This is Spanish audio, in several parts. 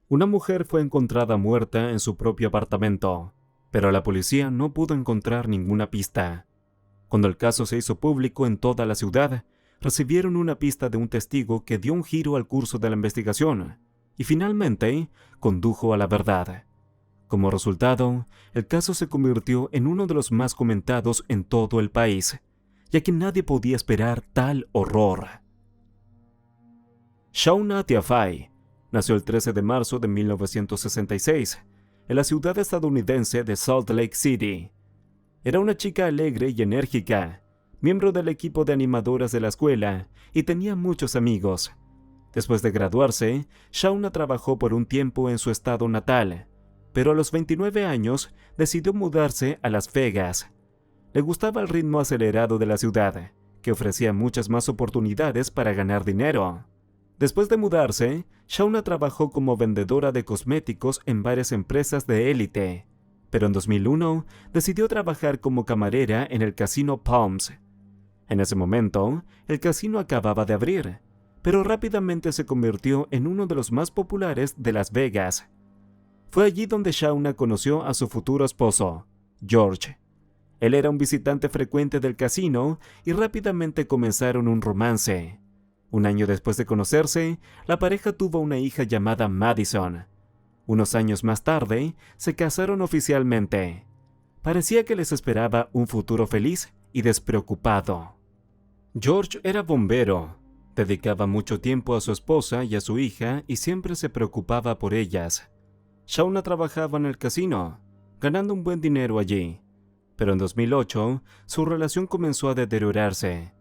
Una mujer fue encontrada muerta en su propio apartamento, pero la policía no pudo encontrar ninguna pista. Cuando el caso se hizo público en toda la ciudad, recibieron una pista de un testigo que dio un giro al curso de la investigación y finalmente condujo a la verdad. Como resultado, el caso se convirtió en uno de los más comentados en todo el país, ya que nadie podía esperar tal horror. Shauna Tiafai nació el 13 de marzo de 1966 en la ciudad estadounidense de Salt Lake City. Era una chica alegre y enérgica, miembro del equipo de animadoras de la escuela y tenía muchos amigos. Después de graduarse, Shauna trabajó por un tiempo en su estado natal, pero a los 29 años decidió mudarse a Las Vegas. Le gustaba el ritmo acelerado de la ciudad, que ofrecía muchas más oportunidades para ganar dinero. Después de mudarse, Shauna trabajó como vendedora de cosméticos en varias empresas de élite, pero en 2001 decidió trabajar como camarera en el casino Palms. En ese momento, el casino acababa de abrir, pero rápidamente se convirtió en uno de los más populares de Las Vegas. Fue allí donde Shauna conoció a su futuro esposo, George. Él era un visitante frecuente del casino y rápidamente comenzaron un romance. Un año después de conocerse, la pareja tuvo una hija llamada Madison. Unos años más tarde, se casaron oficialmente. Parecía que les esperaba un futuro feliz y despreocupado. George era bombero, dedicaba mucho tiempo a su esposa y a su hija y siempre se preocupaba por ellas. Shauna trabajaba en el casino, ganando un buen dinero allí, pero en 2008 su relación comenzó a deteriorarse.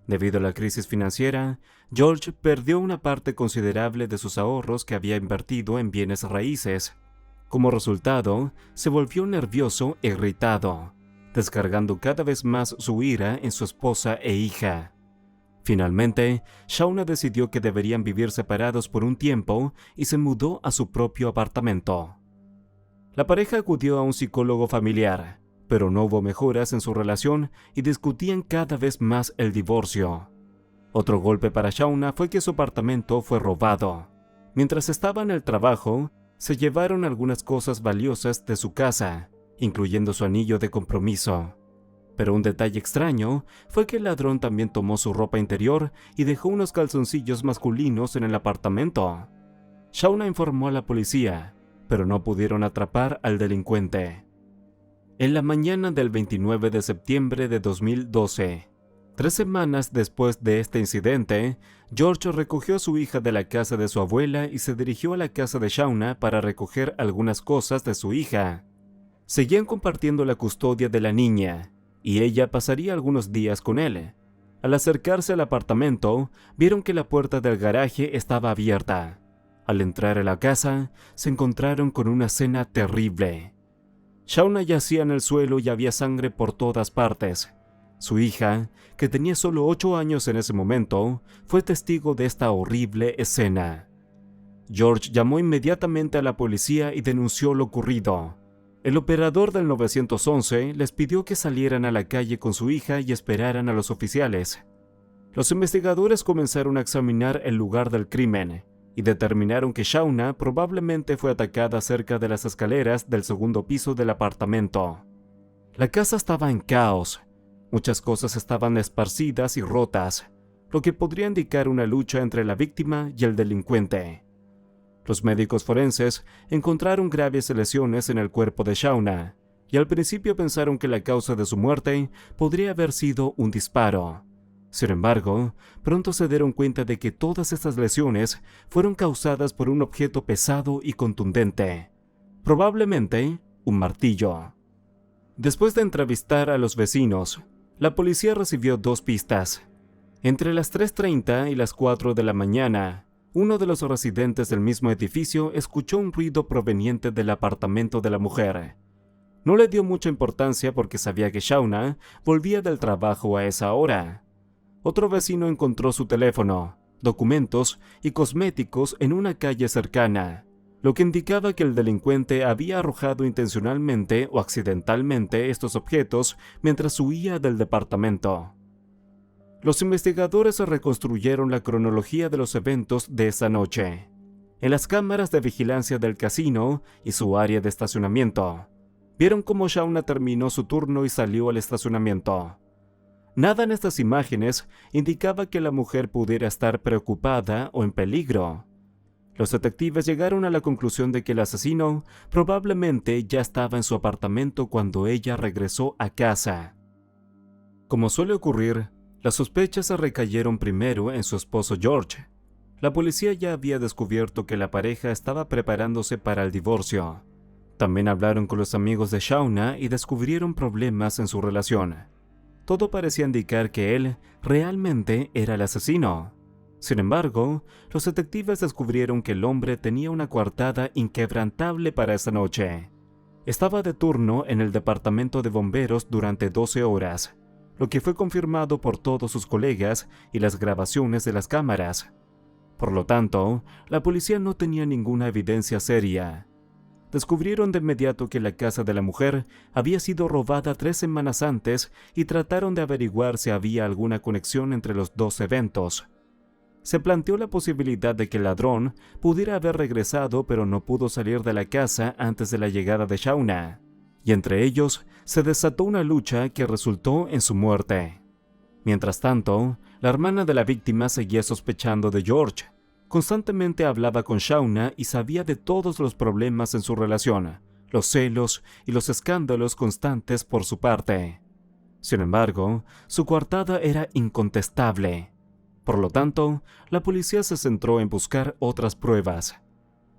Debido a la crisis financiera, George perdió una parte considerable de sus ahorros que había invertido en bienes raíces. Como resultado, se volvió nervioso e irritado, descargando cada vez más su ira en su esposa e hija. Finalmente, Shauna decidió que deberían vivir separados por un tiempo y se mudó a su propio apartamento. La pareja acudió a un psicólogo familiar, pero no hubo mejoras en su relación y discutían cada vez más el divorcio. Otro golpe para Shauna fue que su apartamento fue robado. Mientras estaba en el trabajo, se llevaron algunas cosas valiosas de su casa, incluyendo su anillo de compromiso. Pero un detalle extraño fue que el ladrón también tomó su ropa interior y dejó unos calzoncillos masculinos en el apartamento. Shauna informó a la policía, pero no pudieron atrapar al delincuente. En la mañana del 29 de septiembre de 2012, 3 semanas después de este incidente, George recogió a su hija de la casa de su abuela y se dirigió a la casa de Shauna para recoger algunas cosas de su hija. Seguían compartiendo la custodia de la niña, y ella pasaría algunos días con él. Al acercarse al apartamento, vieron que la puerta del garaje estaba abierta. Al entrar a la casa, se encontraron con una escena terrible. Shauna yacía en el suelo y había sangre por todas partes. Su hija, que tenía solo 8 años en ese momento, fue testigo de esta horrible escena. George llamó inmediatamente a la policía y denunció lo ocurrido. El operador del 911 les pidió que salieran a la calle con su hija y esperaran a los oficiales. Los investigadores comenzaron a examinar el lugar del crimen y determinaron que Shauna probablemente fue atacada cerca de las escaleras del segundo piso del apartamento. La casa estaba en caos. Muchas cosas estaban esparcidas y rotas, lo que podría indicar una lucha entre la víctima y el delincuente. Los médicos forenses encontraron graves lesiones en el cuerpo de Shauna, y al principio pensaron que la causa de su muerte podría haber sido un disparo. Sin embargo, pronto se dieron cuenta de que todas estas lesiones fueron causadas por un objeto pesado y contundente, probablemente un martillo. Después de entrevistar a los vecinos, la policía recibió 2 pistas. Entre las 3:30 y las 4 de la mañana, uno de los residentes del mismo edificio escuchó un ruido proveniente del apartamento de la mujer. No le dio mucha importancia porque sabía que Shauna volvía del trabajo a esa hora. Otro vecino encontró su teléfono, documentos y cosméticos en una calle cercana, lo que indicaba que el delincuente había arrojado intencionalmente o accidentalmente estos objetos mientras huía del departamento. Los investigadores reconstruyeron la cronología de los eventos de esa noche. En las cámaras de vigilancia del casino y su área de estacionamiento, vieron cómo Shauna terminó su turno y salió al estacionamiento. Nada en estas imágenes indicaba que la mujer pudiera estar preocupada o en peligro. Los detectives llegaron a la conclusión de que el asesino probablemente ya estaba en su apartamento cuando ella regresó a casa. Como suele ocurrir, las sospechas se recayeron primero en su esposo George. La policía ya había descubierto que la pareja estaba preparándose para el divorcio. También hablaron con los amigos de Shauna y descubrieron problemas en su relación. Todo parecía indicar que él realmente era el asesino. Sin embargo, los detectives descubrieron que el hombre tenía una coartada inquebrantable para esa noche. Estaba de turno en el departamento de bomberos durante 12 horas, lo que fue confirmado por todos sus colegas y las grabaciones de las cámaras. Por lo tanto, la policía no tenía ninguna evidencia seria. Descubrieron de inmediato que la casa de la mujer había sido robada 3 semanas antes y trataron de averiguar si había alguna conexión entre los dos eventos. Se planteó la posibilidad de que el ladrón pudiera haber regresado pero no pudo salir de la casa antes de la llegada de Shauna, y entre ellos se desató una lucha que resultó en su muerte. Mientras tanto, la hermana de la víctima seguía sospechando de George. Constantemente hablaba con Shauna y sabía de todos los problemas en su relación, los celos y los escándalos constantes por su parte. Sin embargo, su coartada era incontestable. Por lo tanto, la policía se centró en buscar otras pruebas.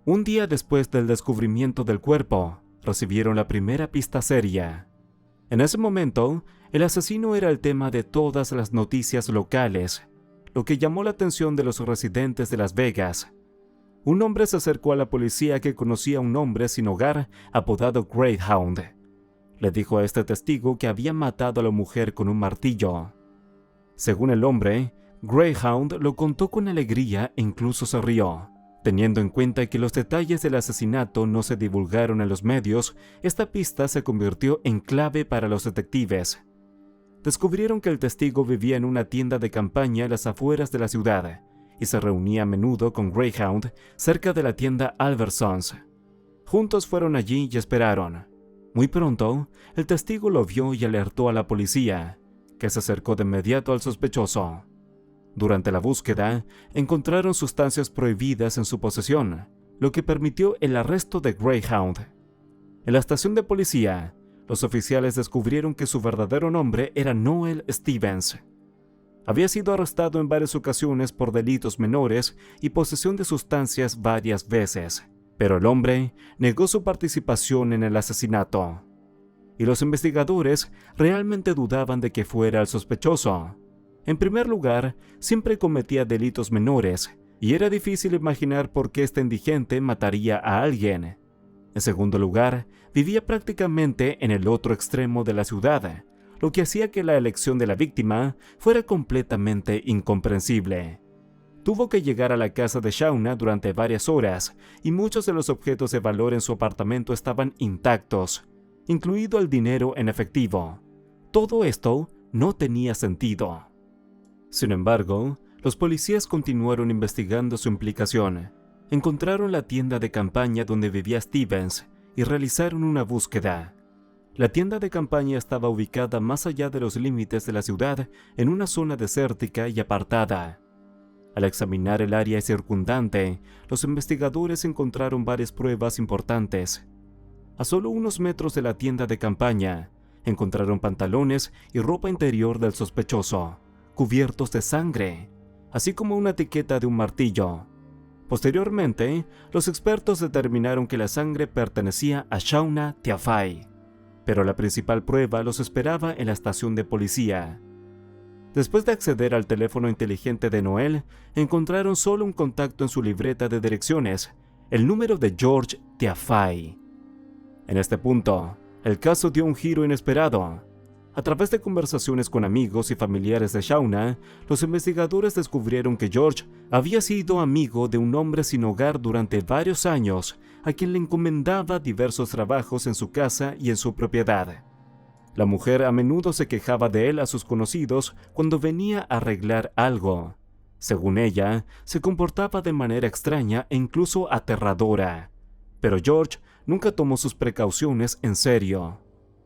Un día después del descubrimiento del cuerpo, recibieron la primera pista seria. En ese momento, el asesino era el tema de todas las noticias locales, lo que llamó la atención de los residentes de Las Vegas. Un hombre se acercó a la policía que conocía a un hombre sin hogar apodado Greyhound. Le dijo a este testigo que había matado a la mujer con un martillo. Según el hombre, Greyhound lo contó con alegría e incluso se rió. Teniendo en cuenta que los detalles del asesinato no se divulgaron en los medios, esta pista se convirtió en clave para los detectives. Descubrieron que el testigo vivía en una tienda de campaña a las afueras de la ciudad y se reunía a menudo con Greyhound cerca de la tienda Albertsons. Juntos fueron allí y esperaron. Muy pronto, el testigo lo vio y alertó a la policía, que se acercó de inmediato al sospechoso. Durante la búsqueda, encontraron sustancias prohibidas en su posesión, lo que permitió el arresto de Greyhound. En la estación de policía, los oficiales descubrieron que su verdadero nombre era Noel Stevens. Había sido arrestado en varias ocasiones por delitos menores y posesión de sustancias varias veces, pero el hombre negó su participación en el asesinato. Y los investigadores realmente dudaban de que fuera el sospechoso. En primer lugar, siempre cometía delitos menores, y era difícil imaginar por qué este indigente mataría a alguien. En segundo lugar, vivía prácticamente en el otro extremo de la ciudad, lo que hacía que la elección de la víctima fuera completamente incomprensible. Tuvo que llegar a la casa de Shauna durante varias horas, y muchos de los objetos de valor en su apartamento estaban intactos, incluido el dinero en efectivo. Todo esto no tenía sentido. Sin embargo, los policías continuaron investigando su implicación. Encontraron la tienda de campaña donde vivía Stevens y realizaron una búsqueda. La tienda de campaña estaba ubicada más allá de los límites de la ciudad, en una zona desértica y apartada. Al examinar el área circundante, los investigadores encontraron varias pruebas importantes. A solo unos metros de la tienda de campaña, encontraron pantalones y ropa interior del sospechoso, cubiertos de sangre, así como una etiqueta de un martillo. Posteriormente, los expertos determinaron que la sangre pertenecía a Shauna Tiafai, pero la principal prueba los esperaba en la estación de policía. Después de acceder al teléfono inteligente de Noel, encontraron solo un contacto en su libreta de direcciones, el número de George Tiafai. En este punto, el caso dio un giro inesperado. A través de conversaciones con amigos y familiares de Shauna, los investigadores descubrieron que George había sido amigo de un hombre sin hogar durante varios años, a quien le encomendaba diversos trabajos en su casa y en su propiedad. La mujer a menudo se quejaba de él a sus conocidos cuando venía a arreglar algo. Según ella, se comportaba de manera extraña e incluso aterradora, pero George nunca tomó sus precauciones en serio.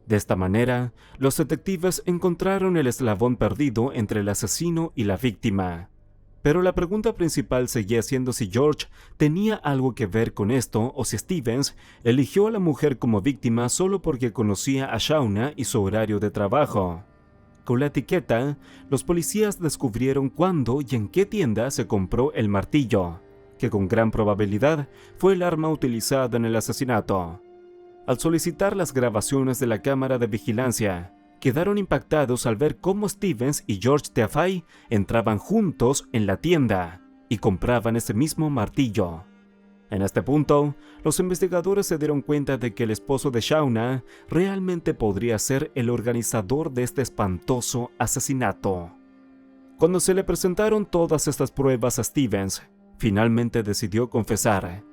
De esta manera, los detectives encontraron el eslabón perdido entre el asesino y la víctima. Pero la pregunta principal seguía siendo si George tenía algo que ver con esto o si Stevens eligió a la mujer como víctima solo porque conocía a Shauna y su horario de trabajo. Con la etiqueta, los policías descubrieron cuándo y en qué tienda se compró el martillo, que con gran probabilidad fue el arma utilizada en el asesinato. Al solicitar las grabaciones de la cámara de vigilancia, quedaron impactados al ver cómo Stevens y George Teafay entraban juntos en la tienda y compraban ese mismo martillo. En este punto, los investigadores se dieron cuenta de que el esposo de Shauna realmente podría ser el organizador de este espantoso asesinato. Cuando se le presentaron todas estas pruebas a Stevens, finalmente decidió confesar.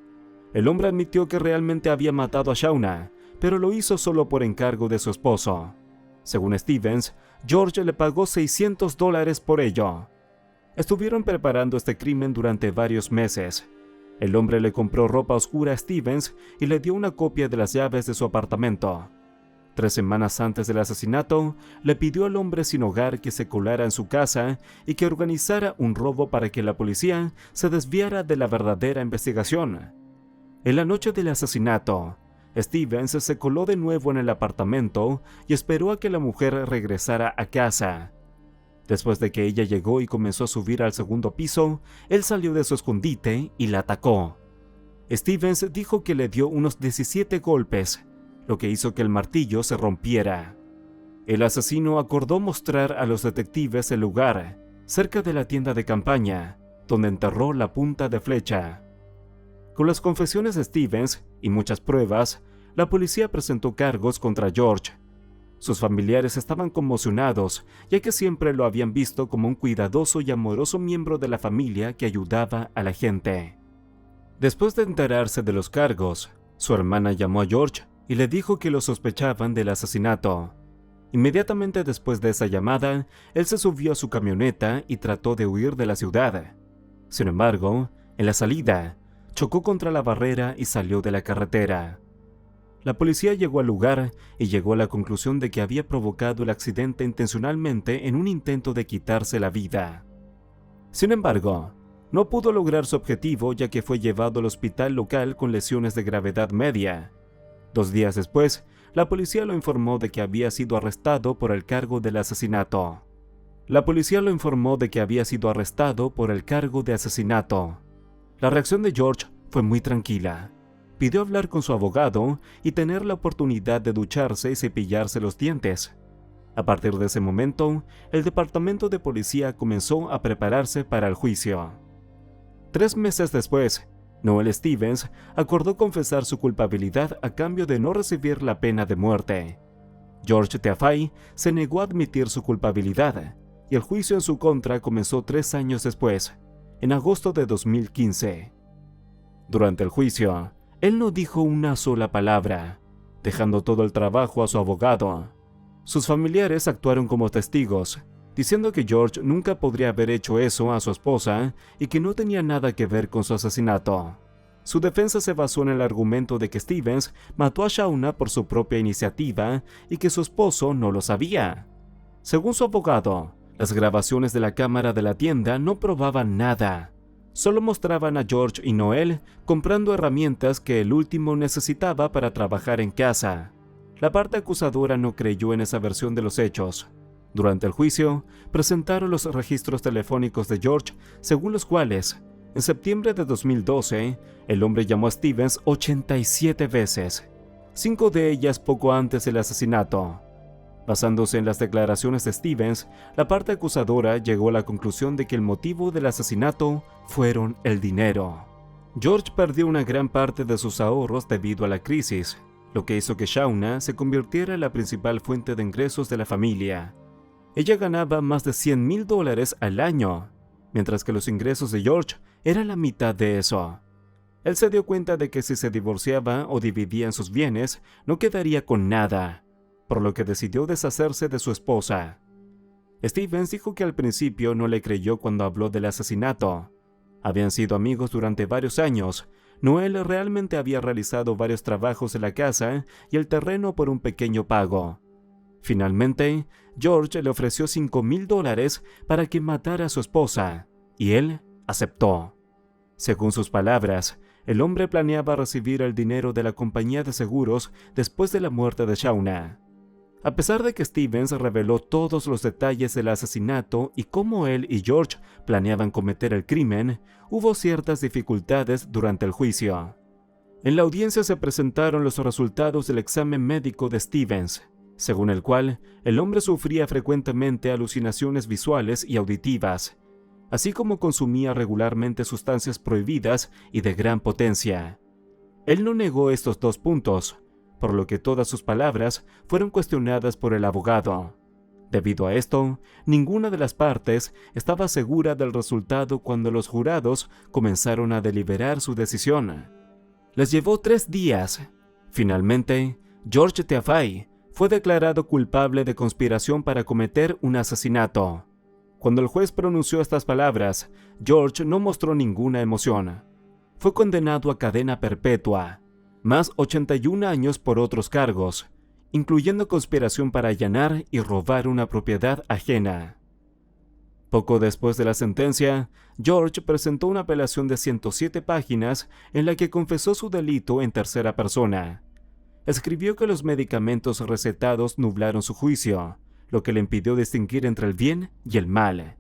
El hombre admitió que realmente había matado a Shauna, pero lo hizo solo por encargo de su esposo. Según Stevens, George le pagó $600 por ello. Estuvieron preparando este crimen durante varios meses. El hombre le compró ropa oscura a Stevens y le dio una copia de las llaves de su apartamento. 3 semanas antes del asesinato, le pidió al hombre sin hogar que se colara en su casa y que organizara un robo para que la policía se desviara de la verdadera investigación. En la noche del asesinato, Stevens se coló de nuevo en el apartamento y esperó a que la mujer regresara a casa. Después de que ella llegó y comenzó a subir al segundo piso, él salió de su escondite y la atacó. Stevens dijo que le dio unos 17 golpes, lo que hizo que el martillo se rompiera. El asesino acordó mostrar a los detectives el lugar, cerca de la tienda de campaña, donde enterró la punta de flecha. Con las confesiones de Stevens y muchas pruebas, la policía presentó cargos contra George. Sus familiares estaban conmocionados, ya que siempre lo habían visto como un cuidadoso y amoroso miembro de la familia que ayudaba a la gente. Después de enterarse de los cargos, su hermana llamó a George y le dijo que lo sospechaban del asesinato. Inmediatamente después de esa llamada, él se subió a su camioneta y trató de huir de la ciudad. Sin embargo, en la salida, chocó contra la barrera y salió de la carretera. La policía llegó al lugar y llegó a la conclusión de que había provocado el accidente intencionalmente en un intento de quitarse la vida. Sin embargo, no pudo lograr su objetivo ya que fue llevado al hospital local con lesiones de gravedad media. 2 días después, la policía lo informó de que había sido arrestado por el cargo del asesinato. La reacción de George fue muy tranquila. Pidió hablar con su abogado y tener la oportunidad de ducharse y cepillarse los dientes. A partir de ese momento, el departamento de policía comenzó a prepararse para el juicio. 3 meses después, Noel Stevens acordó confesar su culpabilidad a cambio de no recibir la pena de muerte. George Teafay se negó a admitir su culpabilidad, y el juicio en su contra comenzó 3 años después, en agosto de 2015. Durante el juicio, él no dijo una sola palabra, dejando todo el trabajo a su abogado. Sus familiares actuaron como testigos, diciendo que George nunca podría haber hecho eso a su esposa y que no tenía nada que ver con su asesinato. Su defensa se basó en el argumento de que Stevens mató a Shauna por su propia iniciativa y que su esposo no lo sabía. Según su abogado, las grabaciones de la cámara de la tienda no probaban nada. Solo mostraban a George y Noel comprando herramientas que el último necesitaba para trabajar en casa. La parte acusadora no creyó en esa versión de los hechos. Durante el juicio, presentaron los registros telefónicos de George, según los cuales, en septiembre de 2012, el hombre llamó a Stevens 87 veces, 5 de ellas poco antes del asesinato. Basándose en las declaraciones de Stevens, la parte acusadora llegó a la conclusión de que el motivo del asesinato fueron el dinero. George perdió una gran parte de sus ahorros debido a la crisis, lo que hizo que Shauna se convirtiera en la principal fuente de ingresos de la familia. Ella ganaba más de $100,000 al año, mientras que los ingresos de George eran la mitad de eso. Él se dio cuenta de que si se divorciaba o dividían sus bienes, no quedaría con nada, por lo que decidió deshacerse de su esposa. Stevens dijo que al principio no le creyó cuando habló del asesinato. Habían sido amigos durante varios años. Noel realmente había realizado varios trabajos en la casa y el terreno por un pequeño pago. Finalmente, George le ofreció $5,000 para que matara a su esposa, y él aceptó. Según sus palabras, el hombre planeaba recibir el dinero de la compañía de seguros después de la muerte de Shauna. A pesar de que Stevens reveló todos los detalles del asesinato y cómo él y George planeaban cometer el crimen, hubo ciertas dificultades durante el juicio. En la audiencia se presentaron los resultados del examen médico de Stevens, según el cual el hombre sufría frecuentemente alucinaciones visuales y auditivas, así como consumía regularmente sustancias prohibidas y de gran potencia. Él no negó estos dos puntos, por lo que todas sus palabras fueron cuestionadas por el abogado. Debido a esto, ninguna de las partes estaba segura del resultado cuando los jurados comenzaron a deliberar su decisión. Les llevó 3 días. Finalmente, George Teafay fue declarado culpable de conspiración para cometer un asesinato. Cuando el juez pronunció estas palabras, George no mostró ninguna emoción. Fue condenado a cadena perpetua, más 81 años por otros cargos, incluyendo conspiración para allanar y robar una propiedad ajena. Poco después de la sentencia, George presentó una apelación de 107 páginas en la que confesó su delito en tercera persona. Escribió que los medicamentos recetados nublaron su juicio, lo que le impidió distinguir entre el bien y el mal.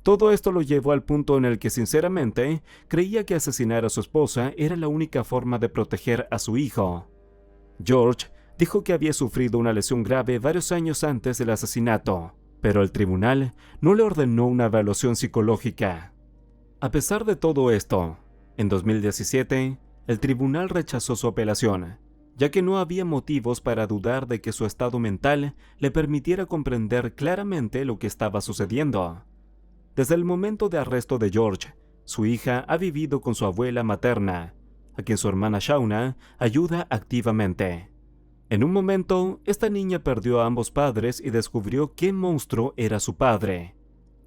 Todo esto lo llevó al punto en el que sinceramente creía que asesinar a su esposa era la única forma de proteger a su hijo. George dijo que había sufrido una lesión grave varios años antes del asesinato, pero el tribunal no le ordenó una evaluación psicológica. A pesar de todo esto, en 2017, el tribunal rechazó su apelación, ya que no había motivos para dudar de que su estado mental le permitiera comprender claramente lo que estaba sucediendo. Desde el momento de arresto de George, su hija ha vivido con su abuela materna, a quien su hermana Shauna ayuda activamente. En un momento, esta niña perdió a ambos padres y descubrió qué monstruo era su padre.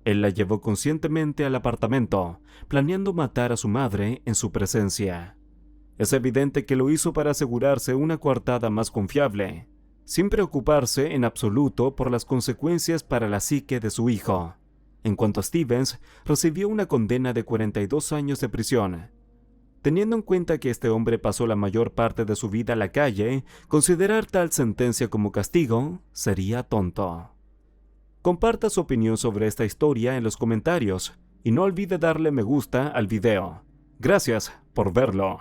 Él la llevó conscientemente al apartamento, planeando matar a su madre en su presencia. Es evidente que lo hizo para asegurarse una coartada más confiable, sin preocuparse en absoluto por las consecuencias para la psique de su hijo. En cuanto a Stevens, recibió una condena de 42 años de prisión. Teniendo en cuenta que este hombre pasó la mayor parte de su vida a la calle, considerar tal sentencia como castigo sería tonto. Comparta su opinión sobre esta historia en los comentarios y no olvide darle me gusta al video. Gracias por verlo.